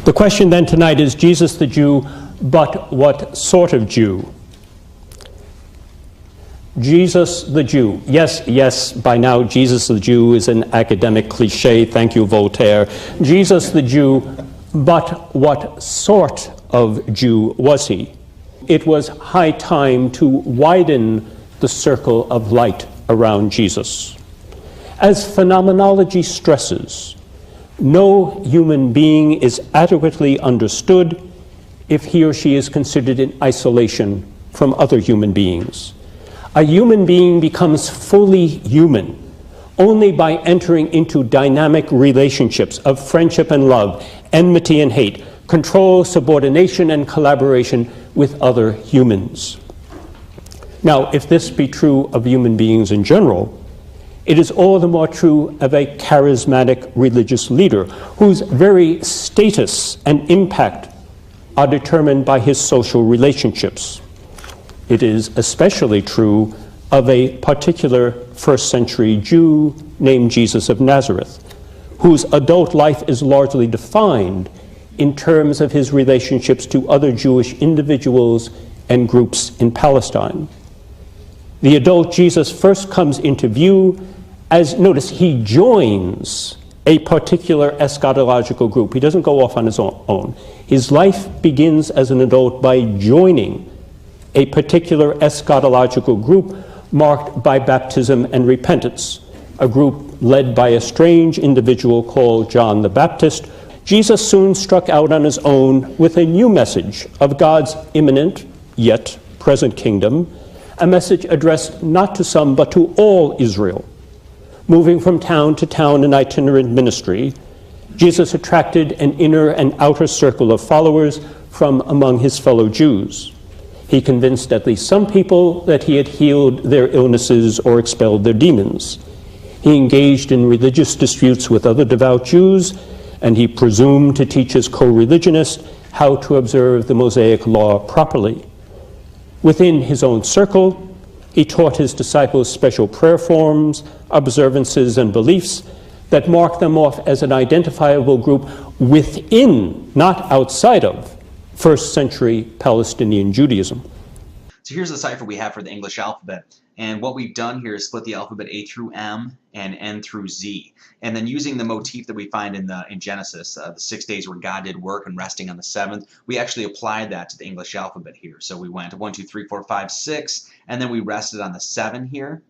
The question then tonight is Jesus the Jew, but what sort of Jew? Jesus the Jew. Yes, by now Jesus the Jew is an academic cliche. Thank you, Voltaire. Jesus the Jew, but what sort of Jew was he? It was high time to widen the circle of light around Jesus. As phenomenology stresses, no human being is adequately understood if he or she is considered in isolation from other human beings. A human being becomes fully human only by entering into dynamic relationships of friendship and love, enmity and hate, control, subordination, and collaboration with other humans. Now, if this be true of human beings in general, it is all the more true of a charismatic religious leader whose very status and impact are determined by his social relationships. It is especially true of a particular first-century Jew named Jesus of Nazareth, whose adult life is largely defined in terms of his relationships to other Jewish individuals and groups in Palestine. The adult Jesus first comes into view as, notice, he joins a particular eschatological group. He doesn't go off on his own. His life begins as an adult by joining a particular eschatological group marked by baptism and repentance, a group led by a strange individual called John the Baptist. Jesus soon struck out on his own with a new message of God's imminent, yet present kingdom, a message addressed not to some but to all Israel. Moving from town to town in itinerant ministry, Jesus attracted an inner and outer circle of followers from among his fellow Jews. He convinced at least some people that he had healed their illnesses or expelled their demons. He engaged in religious disputes with other devout Jews, and he presumed to teach his co-religionists how to observe the Mosaic law properly. Within his own circle, he taught his disciples special prayer forms, observances, and beliefs that mark them off as an identifiable group within, not outside of, first-century Palestinian Judaism. So here's the cipher we have for the English alphabet. And what we've done here is split the alphabet A through M and N through Z. And then using the motif that we find in Genesis, the 6 days where God did work and resting on the seventh, we actually applied that to the English alphabet here. So we went 1, 2, 3, 4, 5, 6, and then we rested on the 7 here.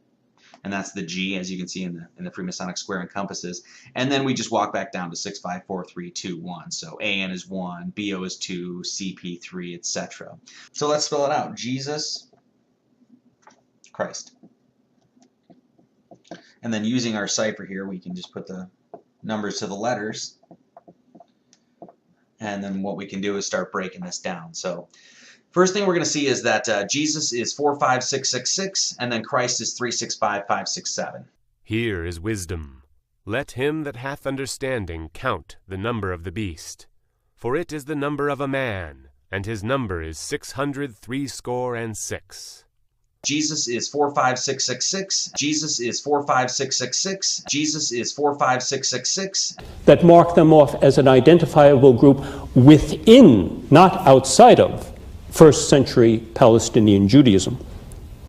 And that's the G, as you can see in the Freemasonic square and compasses. And then we just walk back down to 6, 5, 4, 3, 2, 1. So AN is 1, BO is 2, CP 3, etc. So let's spell it out. Jesus Christ. And then using our cipher here, we can just put the numbers to the letters. And then what we can do is start breaking this down. So first thing we're going to see is that Jesus is 45666, and then Christ is 365567. Here is wisdom. Let him that hath understanding count the number of the beast. For it is the number of a man, and his number is 666. Jesus is 45666. Jesus is 45666. Jesus is 45666. That mark them off as an identifiable group within, not outside of, first-century Palestinian Judaism.